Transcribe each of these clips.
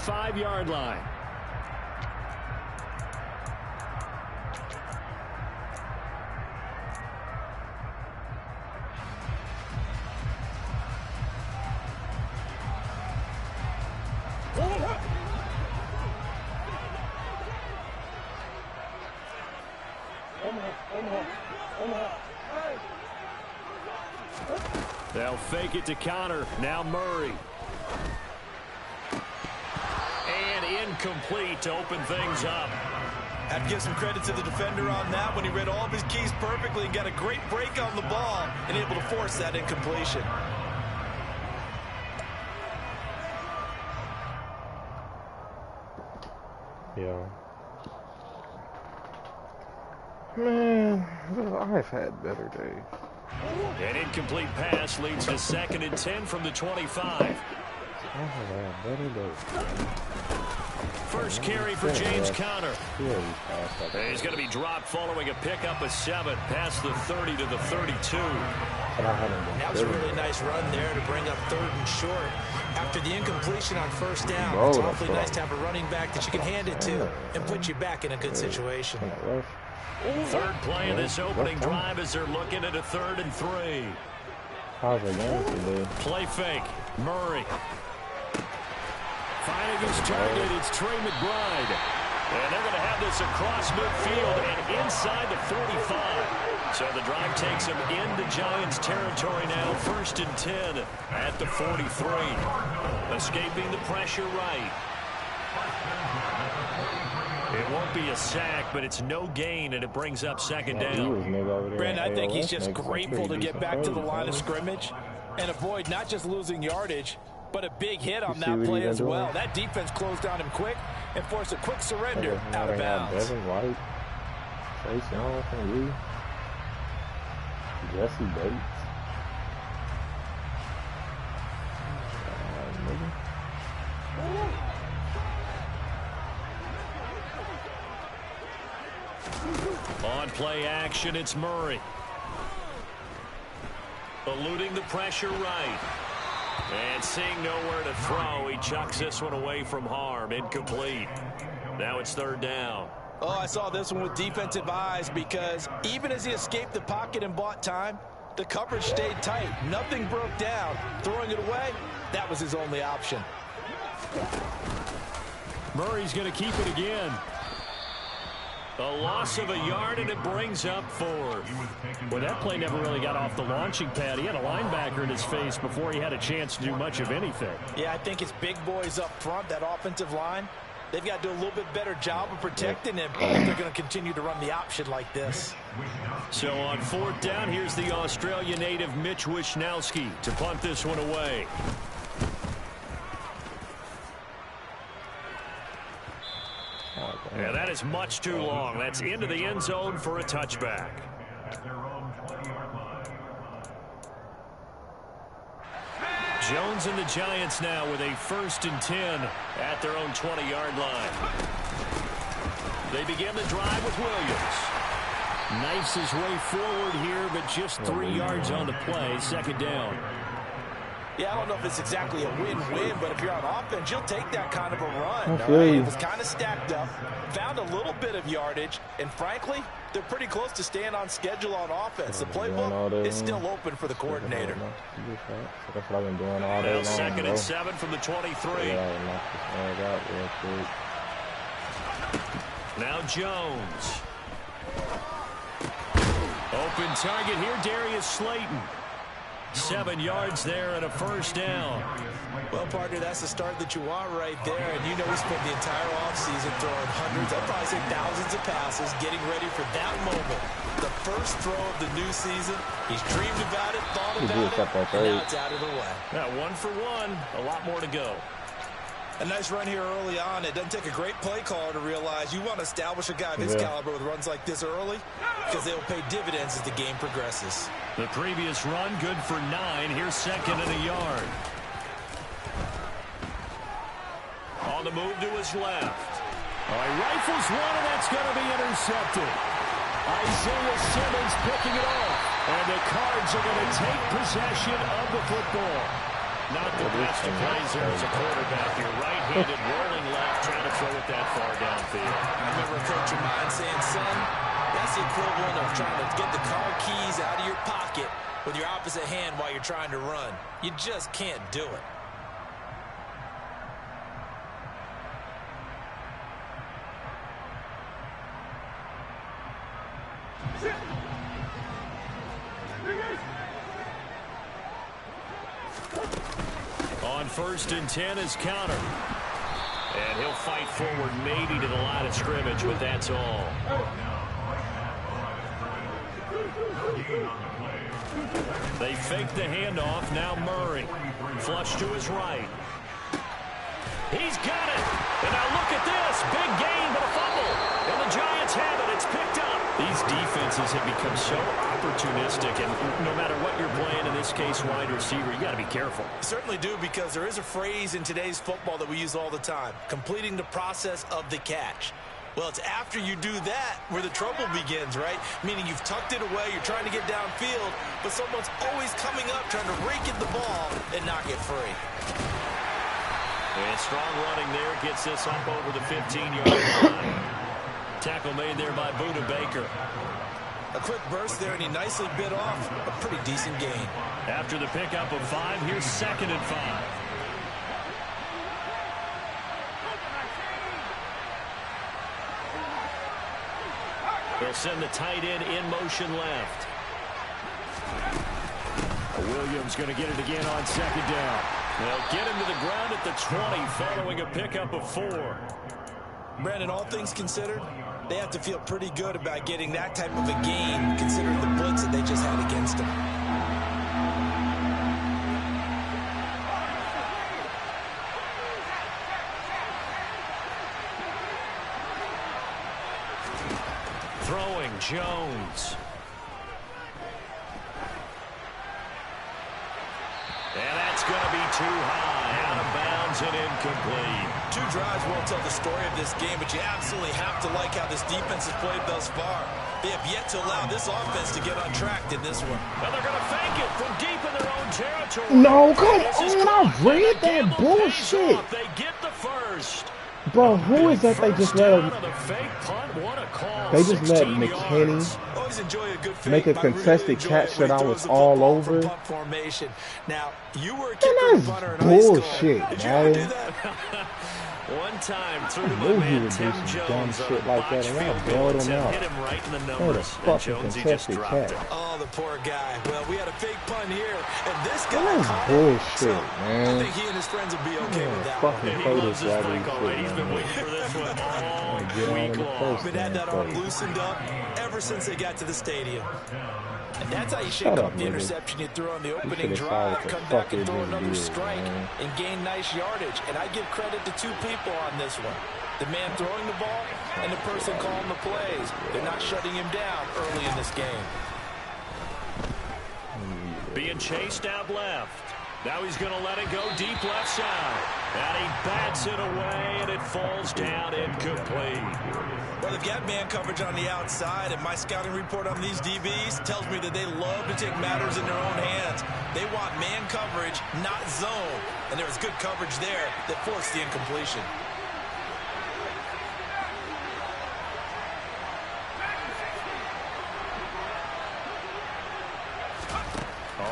5-yard line. They'll fake it to counter. Now Murray. And incomplete to open things up. Have to give some credit to the defender on that when he read all of his keys perfectly and got a great break on the ball and able to force that incompletion. Yeah. Man, I've had better days. An incomplete pass leads to 2nd and 10 from the 25. I've had better days. First carry for James Conner. He's going to be dropped following a pickup of 7 past the 30 to the 32. That was a really nice run there to bring up 3rd and short. After the incompletion on 1st down, it's awfully nice to have a running back that you can hand it to and put you back in a good situation. 3rd play of this opening drive as they're looking at a 3rd and 3. How's it going today? Play fake. Murray. Finding his target, it's Trey McBride. And they're going to have this across midfield and inside the 45. So the drive takes them into Giants territory now. 1st and 10 at the 43. Escaping the pressure right. It won't be a sack, but it's no gain, and it brings up 2nd down. Brandon, I think he's just grateful to get back to the line of scrimmage and avoid not just losing yardage, but a big hit on that play as well. That defense closed on him quick and forced a quick surrender out of bounds. Devin White, Chase Young from Lee, Jesse Bates. On play action, it's Murray. Eluding the pressure right. And seeing nowhere to throw, he chucks this one away from harm. Incomplete. Now it's 3rd down. Oh, I saw this one with defensive eyes because even as he escaped the pocket and bought time, the coverage stayed tight. Nothing broke down. Throwing it away, that was his only option. Murray's going to keep it again. A loss of a yard, and it brings up 4th. Well, that play never really got off the launching pad. He had a linebacker in his face before he had a chance to do much of anything. Yeah, I think it's big boys up front, that offensive line. They've got to do a little bit better job of protecting him if they're going to continue to run the option like this. So on 4th down, here's the Australia native Mitch Wishnowski to punt this one away. Yeah, that is much too long. That's into the end zone for a touchback. Jones and the Giants now with a 1st and 10 at their own 20-yard line. They begin the drive with Williams. Knifes his way forward here, but just 3 yards on the play. 2nd down. Yeah, I don't know if it's exactly a win-win, but if you're on offense, you'll take that kind of a run. It was kind of stacked up, found a little bit of yardage, and frankly, they're pretty close to staying on schedule on offense. The playbook is still open for the coordinator. That's what I've been doing all day long. 2nd and 7 from the 23. Now Jones. Open target here, Darius Slayton. 7 yards there and a 1st down. Well, partner, that's the start that you want right there. And you know he spent the entire offseason throwing hundreds, I'd probably say thousands of passes, getting ready for that moment. The first throw of the new season. He's dreamed about it, thought about it, and now it's out of the way. Now 1 for 1, a lot more to go. A nice run here early on. It doesn't take a great play caller to realize you want to establish a guy of his caliber with runs like this early because they'll pay dividends as the game progresses. The previous run, good for 9. Here's 2nd and a yard. On the move to his left. He rifles one, and that's going to be intercepted. Isaiah Simmons picking it off. And the Cards are going to take possession of the football. Not the best of plays there as a quarterback. Your right-handed rolling trying to throw it that far downfield. I remember a coach of mine saying, son, that's the equivalent of trying to get the car keys out of your pocket with your opposite hand while you're trying to run. You just can't do it. On 1st and 10 is counter. And he'll fight forward maybe to the line of scrimmage, but that's all. They fake the handoff. Now Murray. Flush to his right. He's got it. And now look at this. Big gain, but a fumble. And the Giants have it. It's picked up. These defenses have become so opportunistic, and no matter what you're playing, in this case, wide receiver, you got to be careful. You certainly do, because there is a phrase in today's football that we use all the time, completing the process of the catch. Well, it's after you do that where the trouble begins, right? Meaning you've tucked it away, you're trying to get downfield, but someone's always coming up trying to rake at the ball and knock it free. And strong running there gets this up over the 15-yard line. Tackle made there by Buda Baker. A quick burst there, and he nicely bit off a pretty decent gain. After the pickup of 5, here's 2nd and 5. They'll send the tight end in motion left. Williams going to get it again on 2nd down. They'll get him to the ground at the 20 following a pickup of 4. Brandon, all things considered, they have to feel pretty good about getting that type of a gain considering the blitz that they just had against them. Throwing Jones. And that's going to be too high. Out of bounds and incomplete. 2 drives won't tell the story of this game, but you absolutely have to like how this defense has played thus far. They have yet to allow this offense to get on track in this one. And they're going to fake it from deep in their own territory. No, come on, I read that bullshit. They get the first. Bro, who is that they just let him? They just let McKinney make a contested catch that I was all over. Now, you were a kicker punter in high school. Bullshit, man. One time through to my man Tim Jones shit like that, and I bailed him out. Hit him right in the numbers, and Jonesy just dropped it. Oh, the poor guy. Well, we had a fake punt here, and this guy caught bullshit, it. Man. I think he and his friends will be okay with that. Fucking He loves his break already. He's been waiting for this one all week long. But had that arm loosened up ever since they got to the stadium. And that's how you shake up the interception you threw on the opening drive. Come back and throw another strike and gain nice yardage. And I give credit to 2 people on this one. The man throwing the ball and the person calling the plays. They're not shutting him down early in this game. Being chased out left. Now he's going to let it go deep left side. And he bats it away, and it falls down incomplete. Well, they've got man coverage on the outside, and my scouting report on these DBs tells me that they love to take matters in their own hands. They want man coverage, not zone. And there was good coverage there that forced the incompletion.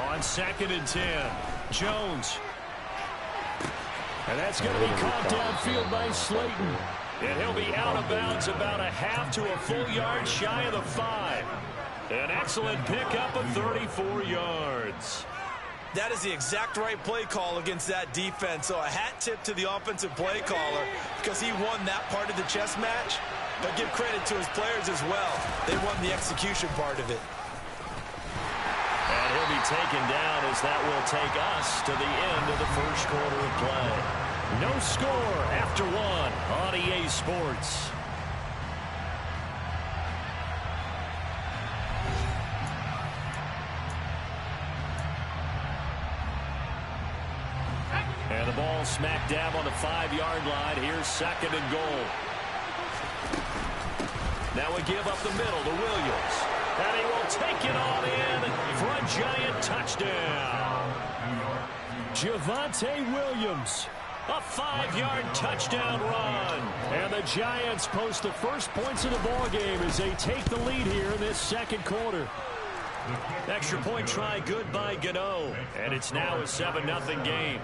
On 2nd and 10, Jones. And that's going to be caught downfield by Slayton. And he'll be out of bounds about a half to a full yard shy of the 5. An excellent pickup of 34 yards. That is the exact right play call against that defense. So a hat tip to the offensive play caller because he won that part of the chess match. But give credit to his players as well. They won the execution part of it. And he'll be taken down as that will take us to the end of the first quarter of play. No score after 1 on EA Sports. And the ball smack dab on the 5-yard line. Here's 2nd and goal. Now we give up the middle to Williams. And he will take it on in for a Giant touchdown. Javonte Williams A 5-yard touchdown run. And the Giants post the first points of the ball game as they take the lead here in this second quarter. Extra point try good by Gano. And it's now a 7-0 game.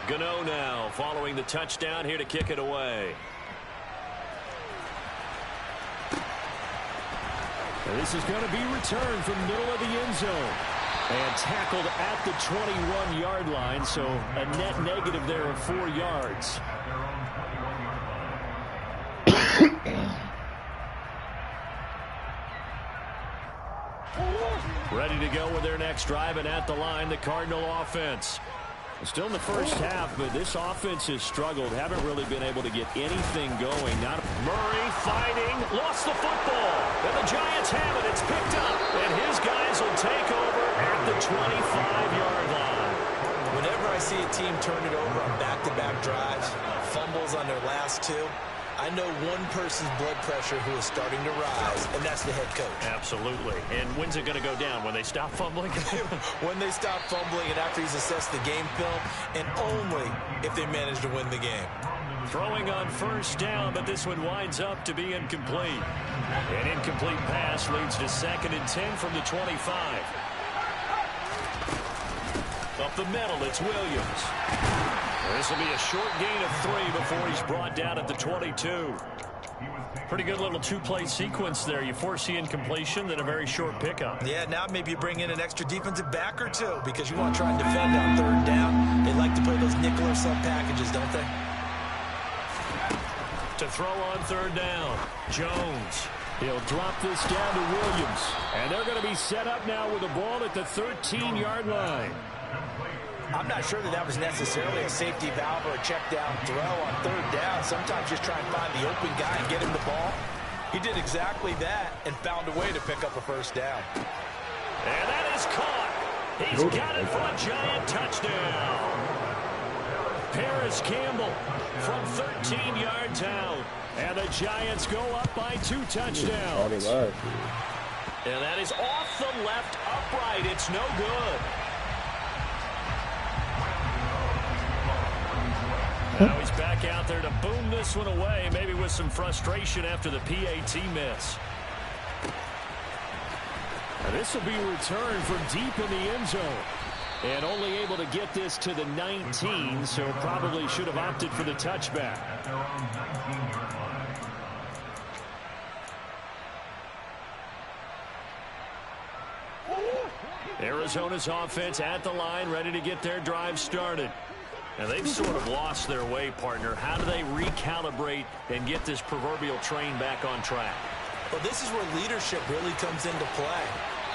Gano now following the touchdown here to kick it away. And this is going to be returned from the middle of the end zone. And tackled at the 21-yard line, so a net negative there of 4 yards. Ready to go with their next drive, and at the line, the Cardinal offense. Still in the first half, but this offense has struggled. Haven't really been able to get anything going. Not Murray fighting, lost the football. And the Giants have it. It's picked up, and his guys will take over at the 25-yard line. Whenever I see a team turn it over on back-to-back drives, fumbles on their last two, I know one person's blood pressure who is starting to rise, and that's the head coach. Absolutely. And when's it going to go down? When they stop fumbling? When they stop fumbling and after he's assessed the game film, and only if they manage to win the game. Throwing on first down, but this one winds up to be incomplete. An incomplete pass leads to 2nd and 10 from the 25. Up the middle, it's Williams. This will be a short gain of 3 before he's brought down at the 22. Pretty good little two-play sequence there. You force the incompletion, then a very short pickup. Yeah, now maybe you bring in an extra defensive back or two because you want to try and defend on 3rd down. They like to play those nickel or sub packages, don't they? To throw on 3rd down, Jones. He'll drop this down to Williams. And they're going to be set up now with the ball at the 13-yard line. I'm not sure that was necessarily a safety valve or a check down throw on 3rd down. Sometimes just try and find the open guy and get him the ball. He did exactly that and found a way to pick up a 1st down. And that is caught. He's got it for a Giant touchdown. Paris Campbell from 13 yards out. And the Giants go up by 2 touchdowns. And that is off the left upright. It's no good. Now he's back out there to boom this one away, maybe with some frustration after the PAT miss. Now this will be returned from deep in the end zone. And only able to get this to the 19, so probably should have opted for the touchback. Arizona's offense at the line, ready to get their drive started. Now, they've sort of lost their way, partner. How do they recalibrate and get this proverbial train back on track? Well, this is where leadership really comes into play.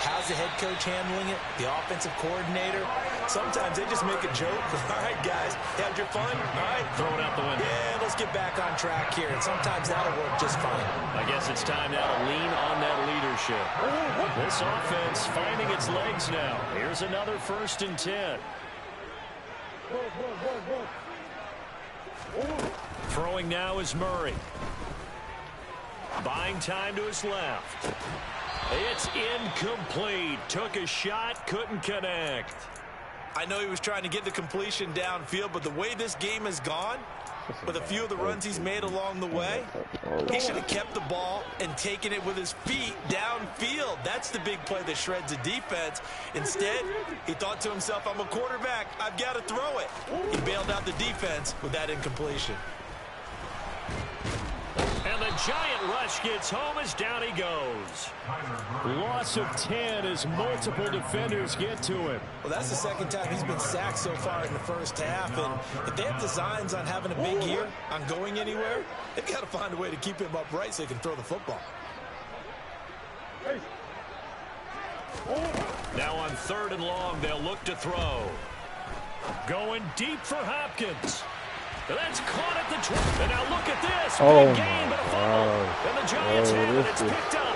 How's the head coach handling it? The offensive coordinator? Sometimes they just make a joke. All right, guys, had your fun? All right. Throw it out the window. Yeah, let's get back on track here. And sometimes that'll work just fine. I guess it's time now to lean on that leadership. This offense finding its legs now. Here's another 1st and 10. Throwing now is Murray. Buying time to his left. It's incomplete. Took a shot, couldn't connect. I know he was trying to get the completion downfield, but the way this game has gone, with a few of the runs he's made along the way, he should have kept the ball and taken it with his feet downfield. That's the big play that shreds a defense. Instead, he thought to himself, I'm a quarterback. I've got to throw it. He bailed out the defense with that incompletion. And the Giant rush gets home as down he goes. Loss of 10 as multiple defenders get to him. Well, that's the 2nd time he's been sacked so far in the first half. And if they have designs on having a big year, on going anywhere, they've got to find a way to keep him upright so he can throw the football. Now on 3rd and long, they'll look to throw. Going deep for Hopkins. That's caught at the 20. And now look at this. Big gain, but a fumble. And the Giants have it. It's picked up.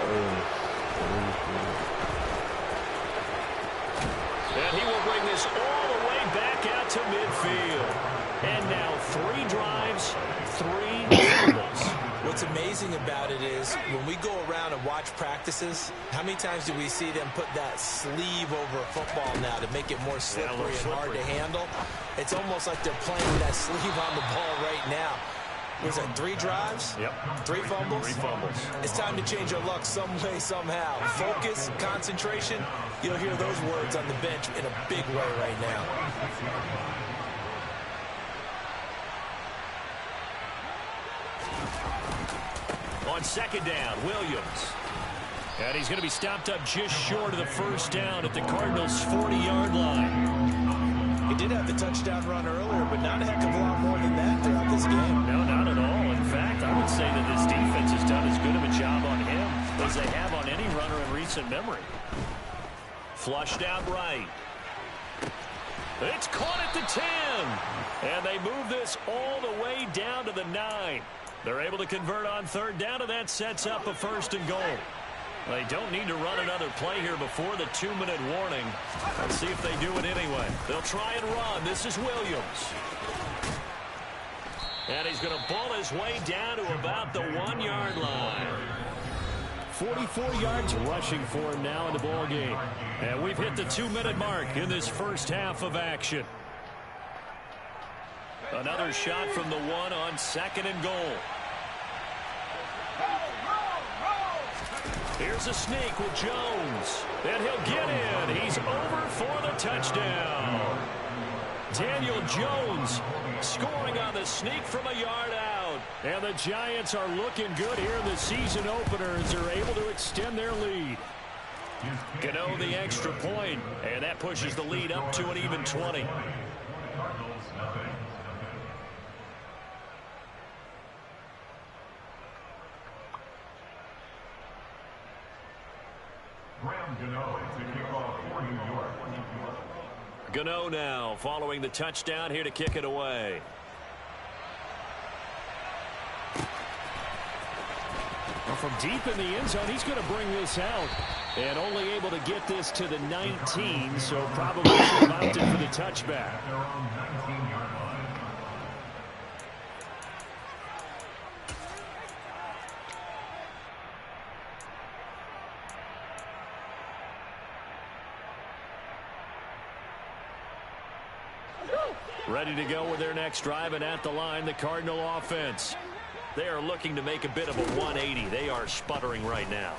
And he will bring this all the way back out to midfield. And now 3 drives, 3 fumbles. What's amazing about it is when we go around and watch practices, how many times do we see them put that sleeve over a football now to make it more slippery and hard to handle? It's almost like they're playing with that sleeve on the ball right now. Was that 3 drives? Yep. 3 fumbles? 3 fumbles. It's time to change our luck some way, somehow. Focus, concentration. You'll hear those words on the bench in a big way right now. On second down, Williams. And he's going to be stopped up just short of the first down at the Cardinals' 40-yard line. He did have the touchdown run earlier, but not a heck of a lot more than that throughout this game. No, not at all. In fact, I would say that this defense has done as good of a job on him as they have on any runner in recent memory. Flushed out right. It's caught at the 10. And they move this all the way down to the 9. They're able to convert on third down, and that sets up a 1st and goal. They don't need to run another play here before the 2-minute warning. Let's see if they do it anyway. They'll try and run. This is Williams. And he's going to ball his way down to about the 1-yard line. 44 yards rushing for him now in the ball game. And we've hit the 2-minute mark in this first half of action. Another shot from the 1 on 2nd and goal. Here's a sneak with Jones. And he'll get in. He's over for the touchdown. Daniel Jones scoring on the sneak from a yard out. And the Giants are looking good here in the season opener as they're able to extend their lead. Gano the extra point, and that pushes the lead up to an even 20. Gano now following the touchdown here to kick it away. Well, from deep in the end zone, he's going to bring this out. And only able to get this to the 19, so probably should have opted for the touchback. Ready to go with their next drive, and at the line, the Cardinal offense. They are looking to make a bit of a 180. They are sputtering right now.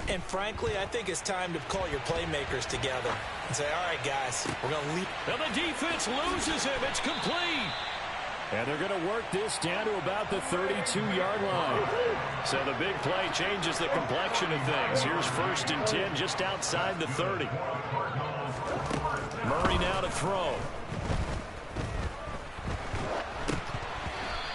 And frankly, I think it's time to call your playmakers together and say, all right, guys, we're going to leave. And the defense loses him. It's complete. And they're going to work this down to about the 32-yard line. So the big play changes the complexion of things. Here's 1st and 10 just outside the 30. Murray now to throw.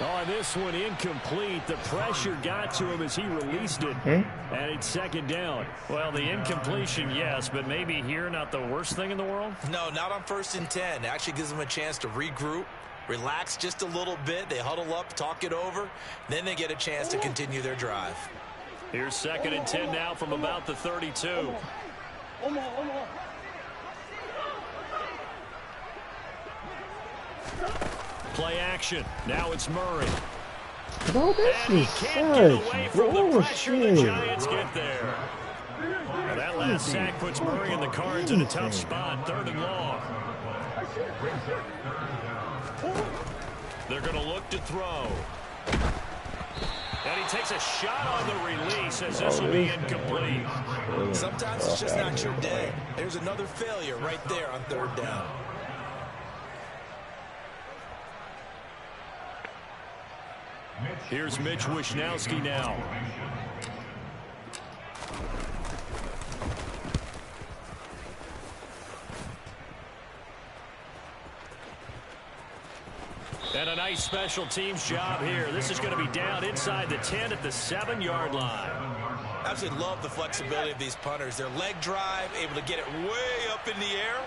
Oh, this one incomplete. The pressure got to him as he released it. And it's 2nd down. Well, the incompletion, yes, but maybe here not the worst thing in the world? No, not on 1st and 10. It actually gives them a chance to regroup, relax just a little bit. They huddle up, talk it over. Then they get a chance to continue their drive. Here's 2nd and 10 now from about the 32. Play action. Now it's Murray. Bro, and he can't get away from the pressure. The Giants get there. And that last sack puts Murray and the Cards in a tough spot. 3rd and long. They're going to look to throw. And he takes a shot on the release as this will be incomplete. Sometimes it's just not your day. There's another failure right there on 3rd down. Here's Mitch Wishnowsky now. And a nice special teams job here. This is going to be down inside the 10 at the 7-yard line. I absolutely love the flexibility of these punters. Their leg drive, able to get it way up in the air,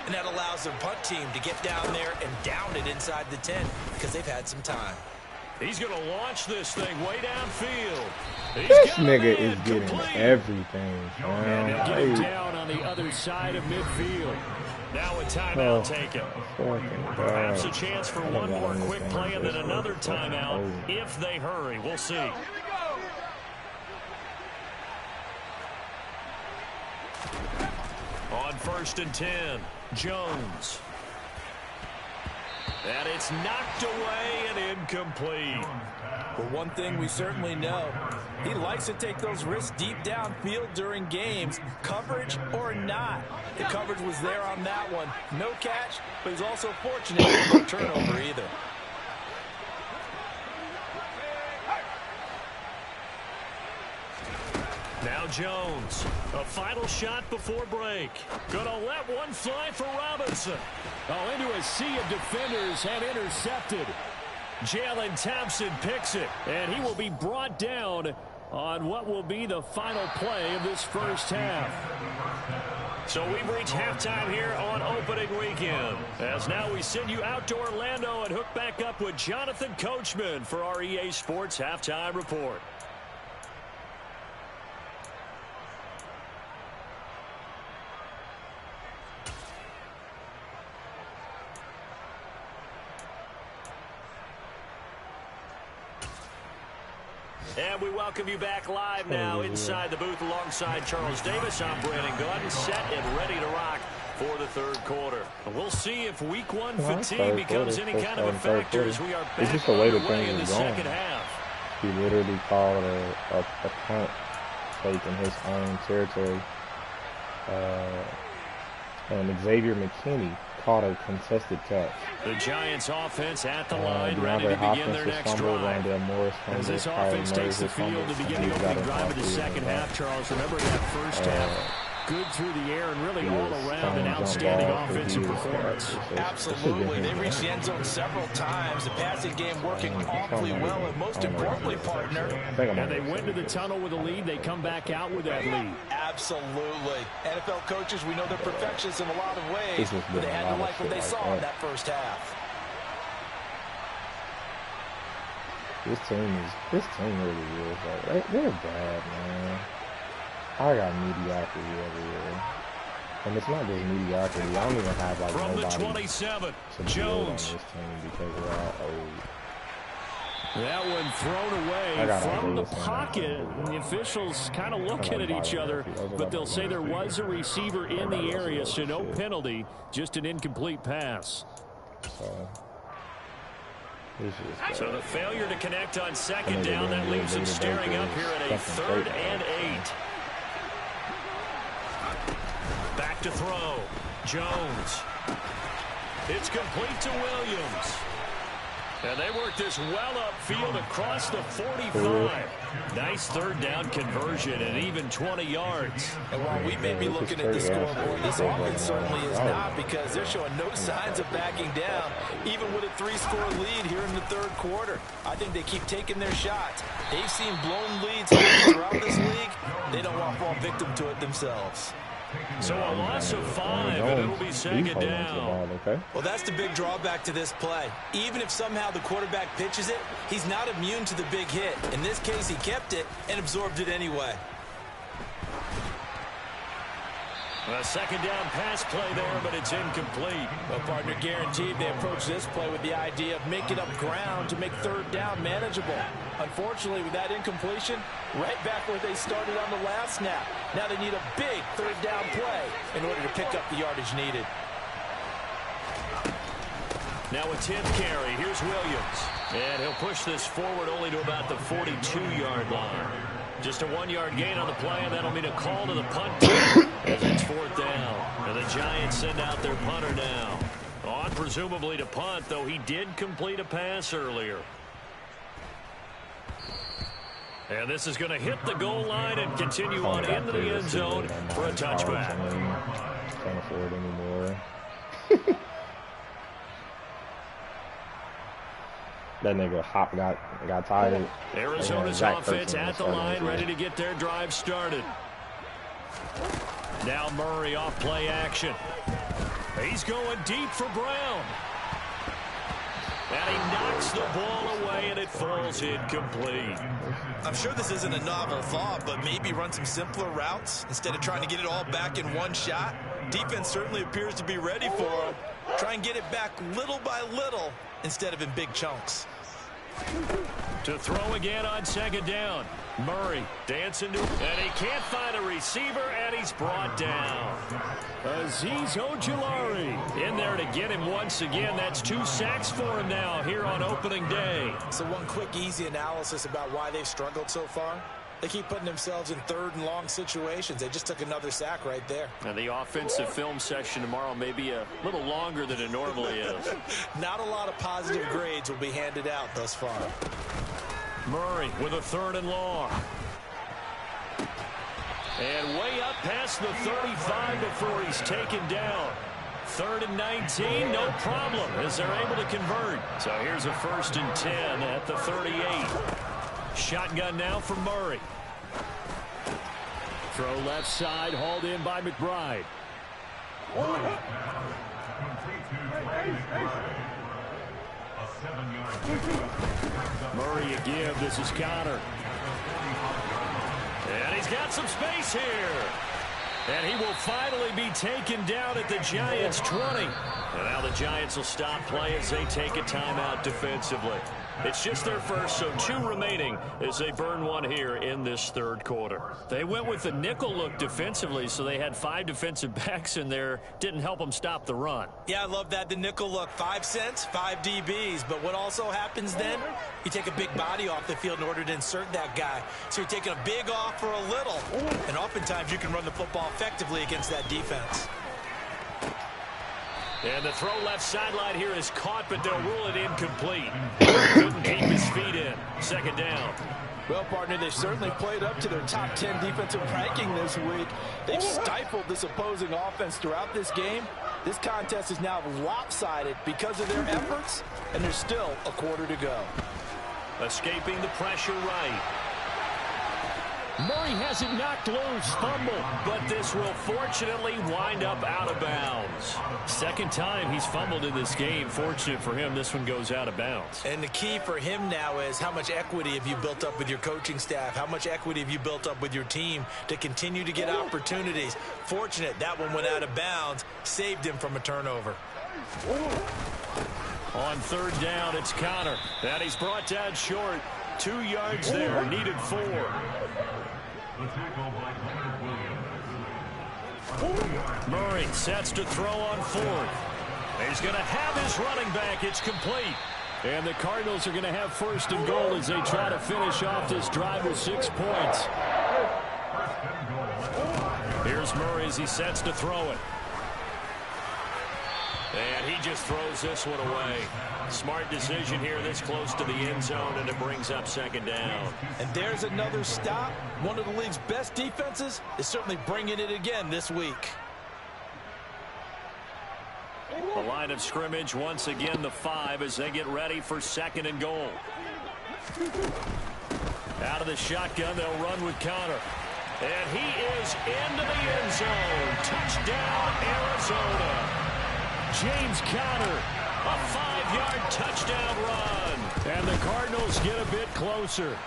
and that allows their punt team to get down there and down it inside the 10 because they've had some time. He's going to launch this thing way downfield. This nigga is getting everything, man. And they'll get him down on the other side of midfield. Now a timeout taken. Perhaps a chance for one more quick play and then another timeout if they hurry. We'll see. On 1st and 10, Jones. And it's knocked away and incomplete. But one thing we certainly know, he likes to take those risks deep downfield during games, coverage or not. The coverage was there on that one. No catch, but he's also fortunate with no turnover either. Now Jones, a final shot before break. Gonna let one fly for Robinson. Oh, into a sea of defenders and intercepted. Jalen Thompson picks it, and he will be brought down on what will be the final play of this first half. So we've reached halftime here on opening weekend. As now we send you out to Orlando and hook back up with Jonathan Coachman for our EA Sports Halftime Report. And we welcome you back live now inside the booth alongside Charles Davis. I'm Brandon Gunn, set and ready to rock for the third quarter. We'll see if week one fatigue becomes any kind of a factor as we are back underway in the second half. He literally called a punt fake in his own territory. And Xavier McKinney caught a contested catch. The Giants offense at the line, ready to begin their next drive. As this offense takes the field to begin the opening drive of the second half, Charles, remember that first half. Good through the air and really all around an outstanding offensive performance. Absolutely. They reached the end zone several times. The passing game working awfully well, and most importantly, partner. And they went to the tunnel with a lead. They come back out with that lead. Absolutely. NFL coaches, we know they're perfectionists in a lot of ways, but they had to like what they saw in that first half. This team really is. Like, they're bad, man. I got mediocrity everywhere. And it's not just mediocrity. I don't even have like from nobody the 27, to Jones. build on this team because we're all old. That one thrown away from the pocket. The officials kind of looking at each other, but they'll say there was a receiver in the area, so no penalty, just an incomplete pass. So the failure to connect on second down, that leaves them staring up here at a 3rd and 8. Back to throw. Jones. It's complete to Williams. And they work this well upfield across the 45. Nice 3rd down conversion and even 20 yards. And while we may be looking at the scoreboard, this offense certainly is not, because they're showing no signs of backing down, even with a 3-score lead here in the third quarter. I think they keep taking their shots. They've seen blown leads throughout this league. They don't want to fall victim to it themselves. So a loss of 5, and it'll be second down. Well, that's the big drawback to this play. Even if somehow the quarterback pitches it, he's not immune to the big hit. In this case, he kept it and absorbed it anyway. A second down pass play there, but it's incomplete. Well, partner, guaranteed they approach this play with the idea of making up ground to make 3rd down manageable. Unfortunately, with that incompletion, right back where they started on the last snap. Now they need a big 3rd down play in order to pick up the yardage needed. Now a 10th carry. Here's Williams. And he'll push this forward only to about the 42-yard line. Just a 1-yard gain on the play, and that'll mean a call to the punt team as it's 4th down. And the Giants send out their punter now. On presumably to punt, though he did complete a pass earlier. And this is going to hit the goal line and continue on into the end zone for a touchback. Can't afford anymore. That nigga Hop got tired. Arizona's offense at the line, ready to get their drive started. Now Murray off play action. He's going deep for Brown. And he knocks the ball away, and it falls incomplete. I'm sure this isn't a novel thought, but maybe run some simpler routes instead of trying to get it all back in one shot. Defense certainly appears to be ready for him. Try and get it back little by little instead of in big chunks. To throw again on second down. Murray dancing to, and he can't find a receiver, and he's brought down. Azeez Ojulari in there to get him once again. That's 2 sacks for him now here on opening day. So one quick, easy analysis about why they've struggled so far. They keep putting themselves in third and long situations. They just took another sack right there. And the offensive film session tomorrow may be a little longer than it normally is. Not a lot of positive grades will be handed out thus far. Murray with a 3rd and long. And way up past the 35 before he's taken down. 3rd and 19, no problem as they're able to convert. So here's a 1st and 10 at the 38. Shotgun now for Murray. Throw left side, hauled in by McBride. Murray again. This is Connor. And he's got some space here. And he will finally be taken down at the Giants' 20. And now the Giants will stop play as they take a timeout defensively. It's just their first, so 2 remaining as they burn one here in this 3rd quarter. They went with the nickel look defensively, so they had 5 defensive backs in there. Didn't help them stop the run. Yeah, I love that, the nickel look. 5 cents, 5 DBs. But what also happens then? You take a big body off the field in order to insert that guy. So you're taking a big off for a little. And oftentimes you can run the football effectively against that defense. And the throw left sideline here is caught, but they'll rule it incomplete. Couldn't keep his feet in. 2nd down. Well, partner, they've certainly played up to their top 10 defensive ranking this week. They've stifled this opposing offense throughout this game. This contest is now lopsided because of their efforts, and there's still a quarter to go. Escaping the pressure right. Murray has it knocked loose, fumble, but this will fortunately wind up out of bounds. 2nd time he's fumbled in this game. Fortunate for him, this one goes out of bounds. And the key for him now is how much equity have you built up with your coaching staff? How much equity have you built up with your team to continue to get opportunities? Fortunate that one went out of bounds, saved him from a turnover. On 3rd down, it's Connor. And he's brought down short. 2 yards there, needed 4. Murray sets to throw on 4th. He's going to have his running back. It's complete. And the Cardinals are going to have 1st and goal as they try to finish off this drive with 6 points. Here's Murray as he sets to throw it. And he just throws this one away. Smart decision here this close to the end zone, and it brings up 2nd down. And there's another stop. One of the league's best defenses is certainly bringing it again this week. The line of scrimmage once again the 5 as they get ready for 2nd and goal. Out of the shotgun, they'll run with Connor. And he is into the end zone. Touchdown, Arizona. James Conner, a 5-yard touchdown run. And the Cardinals get a bit closer.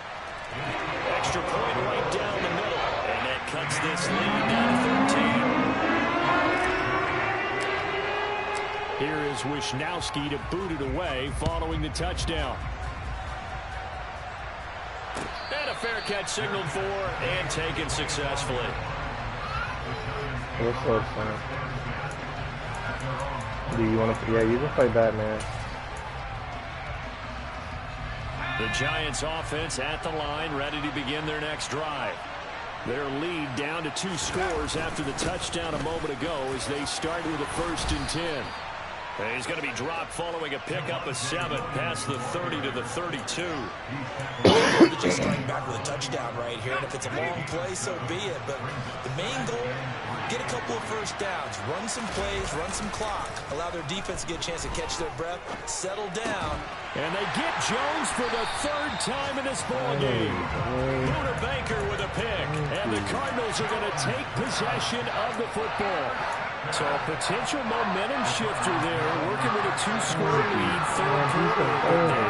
Extra point right down the middle. And that cuts this lead down to 13. Here is Wisnowski to boot it away following the touchdown. And a fair catch signaled for and taken successfully. What's up, son? Do you want to? Yeah, you can play Batman. The Giants offense at the line, ready to begin their next drive. Their lead down to 2 scores after the touchdown a moment ago as they start with a 1st and 10. And he's going to be dropped following a pickup of 7 past the 30 to the 32. To just strike back with a touchdown right here, and if it's a long play, so be it. But the main goal, get a couple of 1st downs, run some plays, run some clock, allow their defense to get a chance to catch their breath, settle down. And they get Jones for the 3rd time in this ballgame. Buda Baker with a pick. And the Cardinals are going to take possession of the football. So a potential momentum shifter there, working with a 2-score lead, third quarter.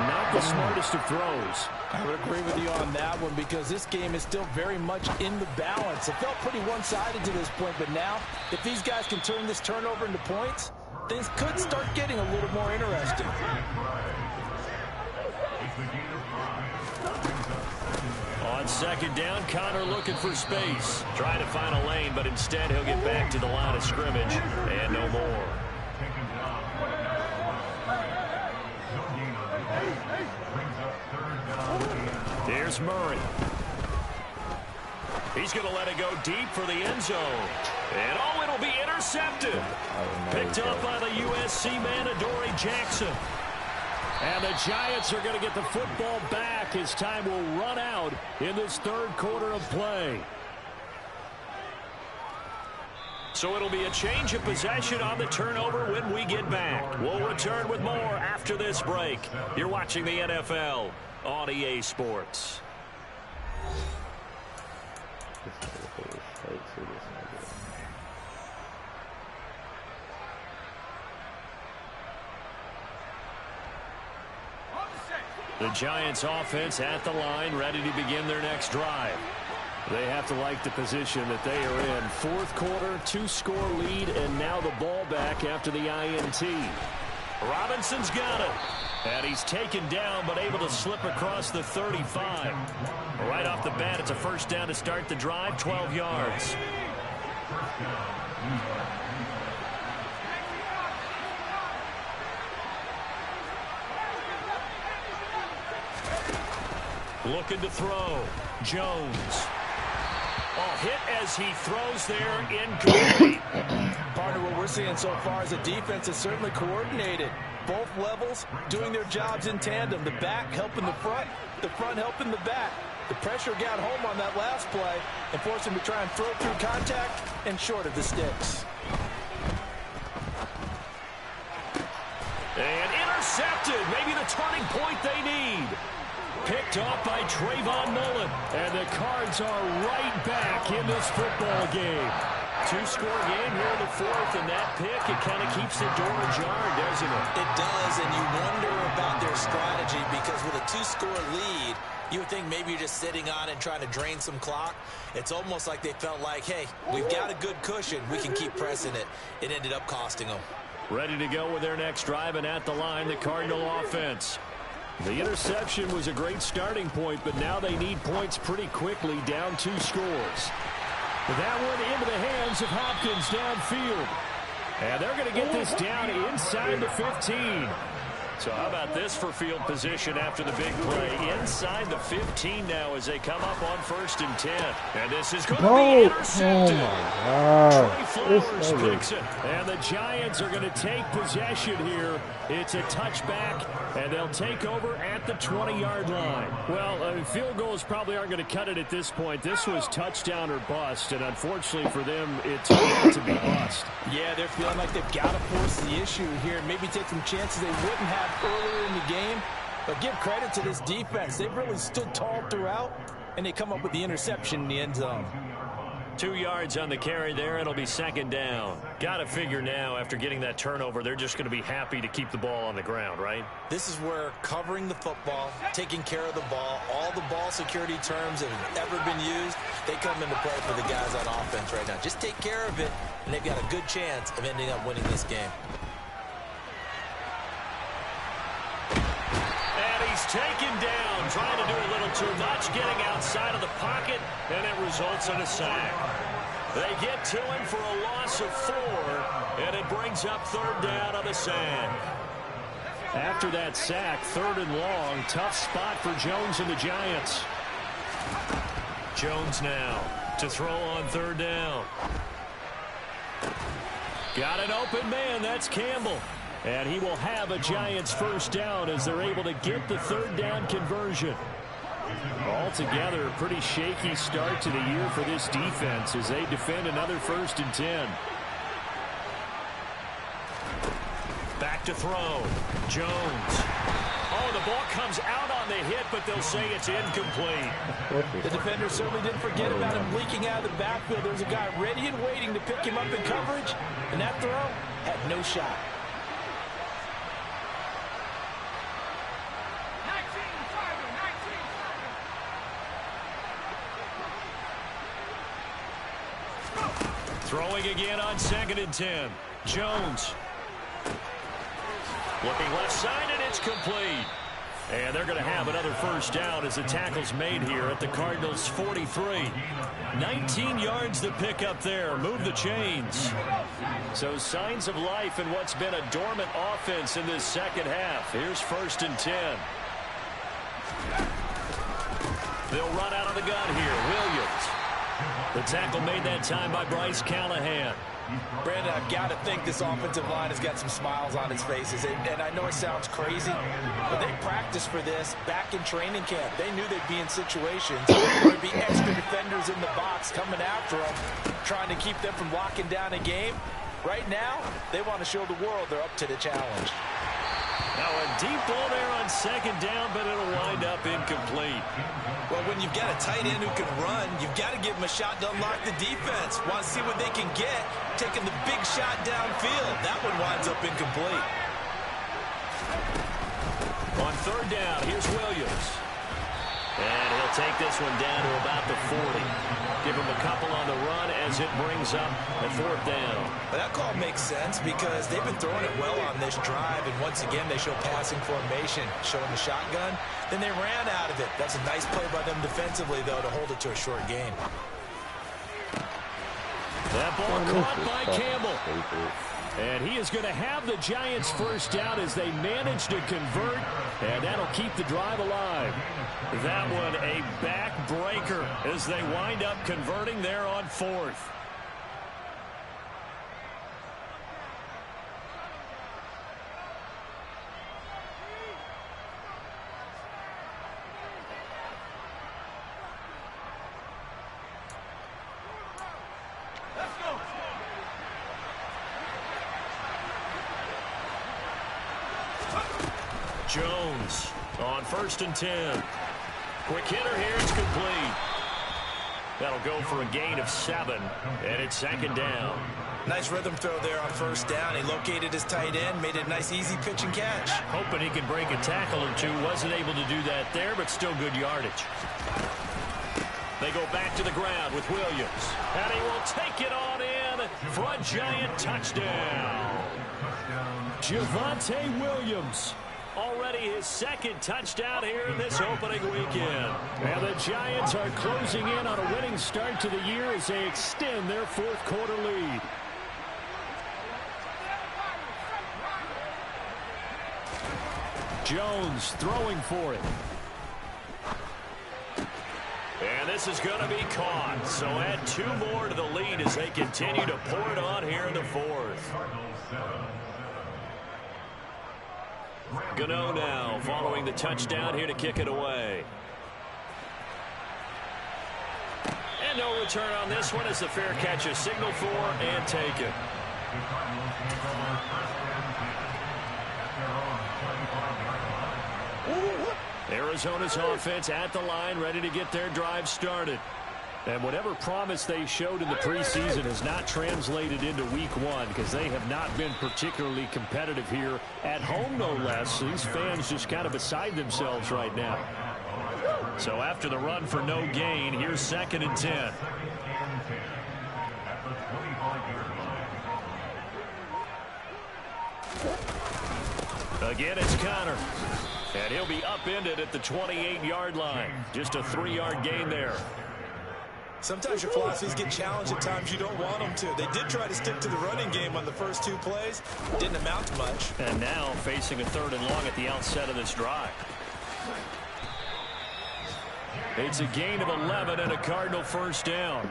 Not the smartest of throws. I would agree with you on that one because this game is still very much in the balance. It felt pretty one-sided to this point, but now if these guys can turn this turnover into points, things could start getting a little more interesting. On second down, Connor looking for space. Trying to find a lane, but instead he'll get back to the line of scrimmage and no more. Here's Murray. He's going to let it go deep for the end zone. And oh, it'll be intercepted. Picked up by the USC man, Adoree Jackson. And the Giants are going to get the football back as time will run out in this third quarter of play. So it'll be a change of possession on the turnover when we get back. We'll return with more after this break. You're watching the NFL on EA Sports. The Giants offense at the line, ready to begin their next drive. They have to like the position that they are in. Fourth quarter, 2-score lead, and now the ball back after the INT. Robinson's got it. And he's taken down, but able to slip across the 35. Right off the bat, it's a first down to start the drive, 12 yards. Looking to throw. Jones. Oh, hit as he throws there, incomplete. Partner, what we're seeing so far is a defense is certainly coordinated. Both levels doing their jobs in tandem. The back helping the front helping the back. The pressure got home on that last play and forced him to try and throw through contact and short of the sticks. And intercepted. Maybe the turning point they need. Picked off by Trayvon Mullen. And the Cards are right back in this football game. 2-score game here in the fourth, and that pick, it kind of keeps the door ajar, doesn't it? It does, and you wonder about their strategy because with a 2-score lead, you would think maybe you're just sitting on it and trying to drain some clock. It's almost like they felt like, hey, we've got a good cushion. We can keep pressing it. It ended up costing them. Ready to go with their next drive, and at the line, the Cardinal offense. The interception was a great starting point, but now they need points pretty quickly, down 2 scores. That one into the hands of Hopkins downfield. And they're going to get this down inside the 15. So how about this for field position after the big play? Inside the 15 now as they come up on 1st and 10. And this is going to be intercepted. Trey Flowers picks it. And the Giants are going to take possession here. It's a touchback, and they'll take over at the 20-yard line. Well, field goals probably aren't going to cut it at this point. This was touchdown or bust, and unfortunately for them, it turned out to be bust. Yeah, they're feeling like they've got to force the issue here and maybe take some chances they wouldn't have earlier in the game. But give credit to this defense. They've really stood tall throughout, and they come up with the interception in the end zone. 2 yards on the carry there. It'll be second down. Got to figure now, after getting that turnover, they're just going to be happy to keep the ball on the ground, right? This is where covering the football, taking care of the ball, all the ball security terms that have ever been used, they come into play for the guys on offense right now. Just take care of it, and they've got a good chance of ending up winning this game. Taken down, trying to do a little too much, getting outside of the pocket, and it results in a sack. They get to him for a loss of 4, and it brings up third down on the sack. After that sack, 3rd and long, tough spot for Jones and the Giants. Jones now to throw on 3rd down. Got an open man, that's Campbell. And he will have a Giants first down as they're able to get the 3rd down conversion. Altogether, a pretty shaky start to the year for this defense as they defend another 1st and 10. Back to throw. Jones. Oh, the ball comes out on the hit, but they'll say it's incomplete. The defender certainly didn't forget about him leaking out of the backfield. There's a guy ready and waiting to pick him up in coverage, and that throw had no shot. Throwing again on 2nd and 10. Jones. Looking left side, and it's complete. And they're going to have another first down as the tackle's made here at the Cardinals' 43. 19 yards to pick up there. Move the chains. So signs of life in what's been a dormant offense in this second half. Here's 1st and 10. They'll run out of the gun here. Williams. The tackle made that time by Bryce Callahan. Brandon, I've got to think this offensive line has got some smiles on its faces. And I know it sounds crazy, but they practiced for this back in training camp. They knew they'd be in situations where there'd be extra defenders in the box coming after them, trying to keep them from locking down a game. Right now, they want to show the world they're up to the challenge. Now a deep ball there on 2nd down, but it'll wind up incomplete. Well, when you've got a tight end who can run, you've got to give him a shot to unlock the defense. Want to see what they can get, taking the big shot downfield. That one winds up incomplete. On 3rd down, here's Williams. And he'll take this one down to about the 40. Give him a couple on the run as it brings up a 4th down. But that call makes sense because they've been throwing it well on this drive, and once again they show passing formation, showing the shotgun. Then they ran out of it. That's a nice play by them defensively, though, to hold it to a short gain. That ball caught by Campbell. And he is going to have the Giants first down as they manage to convert, and that'll keep the drive alive. That one a backbreaker as they wind up converting there on 4th. Jones on 1st and 10. Quick hitter here. It's complete. That'll go for a gain of 7, and it's 2nd down. Nice rhythm throw there on 1st down. He located his tight end, made it a nice easy pitch and catch. Hoping he could break a tackle or two. Wasn't able to do that there, but still good yardage. They go back to the ground with Williams. And he will take it on in for a Giant touchdown. Javonte Williams. Already his 2nd touchdown here in this opening weekend. And the Giants are closing in on a winning start to the year as they extend their 4th quarter lead. Jones throwing for it. And this is going to be caught. So add 2 more to the lead as they continue to pour it on here in the 4th. Gano now following the touchdown here to kick it away. And no return on this one as the fair catch is signaled for and taken. Arizona's offense at the line, ready to get their drive started. And whatever promise they showed in the preseason has not translated into week 1 because they have not been particularly competitive here at home, no less. These fans just kind of beside themselves right now. So after the run for no gain, here's 2nd and 10. Again, it's Connor. And he'll be upended at the 28-yard line. Just a 3-yard gain there. Sometimes your philosophies get challenged at times you don't want them to. They did try to stick to the running game on the first 2 plays. Didn't amount to much. And now facing a 3rd and long at the outset of this drive. It's a gain of 11 and a Cardinal first down.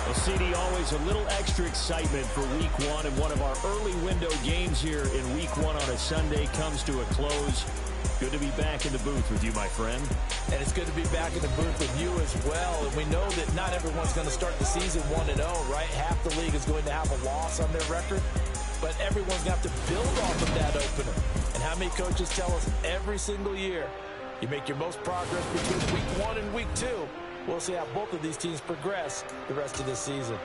Well, CD, always a little extra excitement for week 1, and one of our early window games here in week 1 on a Sunday comes to a close. Good to be back in the booth with you, my friend. And it's good to be back in the booth with you as well. And we know that not everyone's going to start the season 1-0, right? Half the league is going to have a loss on their record. but everyone's got to build off of that opener. And how many coaches tell us every single year, you make your most progress between week 1 and week 2. We'll see how both of these teams progress the rest of this season.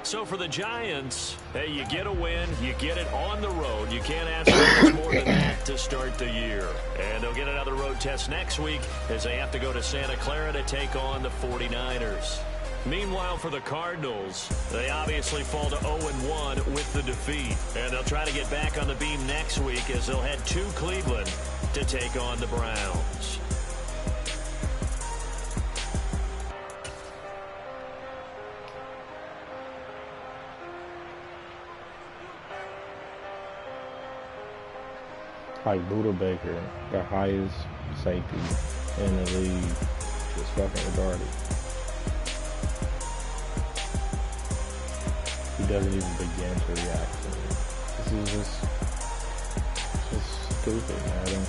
So for the Giants, hey, you get a win, you get it on the road. You can't ask for much more than that to start the year. And they'll get another road test next week as they have to go to Santa Clara to take on the 49ers. Meanwhile, for the Cardinals, they obviously fall to 0-1 with the defeat. And they'll try to get back on the beam next week as they'll head to Cleveland to take on the Browns. Like Buda Baker, the highest safety in the league, just fucking retarded. He doesn't even begin to react to it. This is just stupid, man.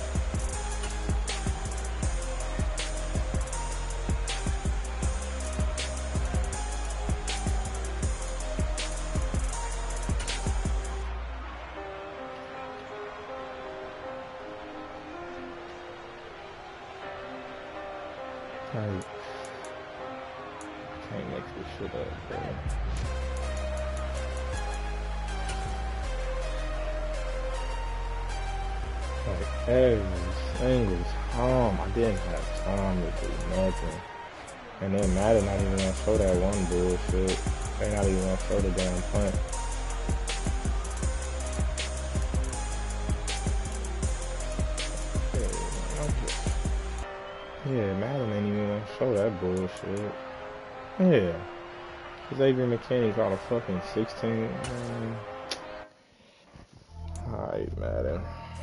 Can't make this shit up, bro. Like every single time, I didn't have time to do nothing. And then Madden not even gonna show that one bullshit. They not even gonna show the damn punt. Yeah, Madden ain't even gonna show that bullshit. Yeah. Xavier McKinney caught a fucking 16. Alright, Madden.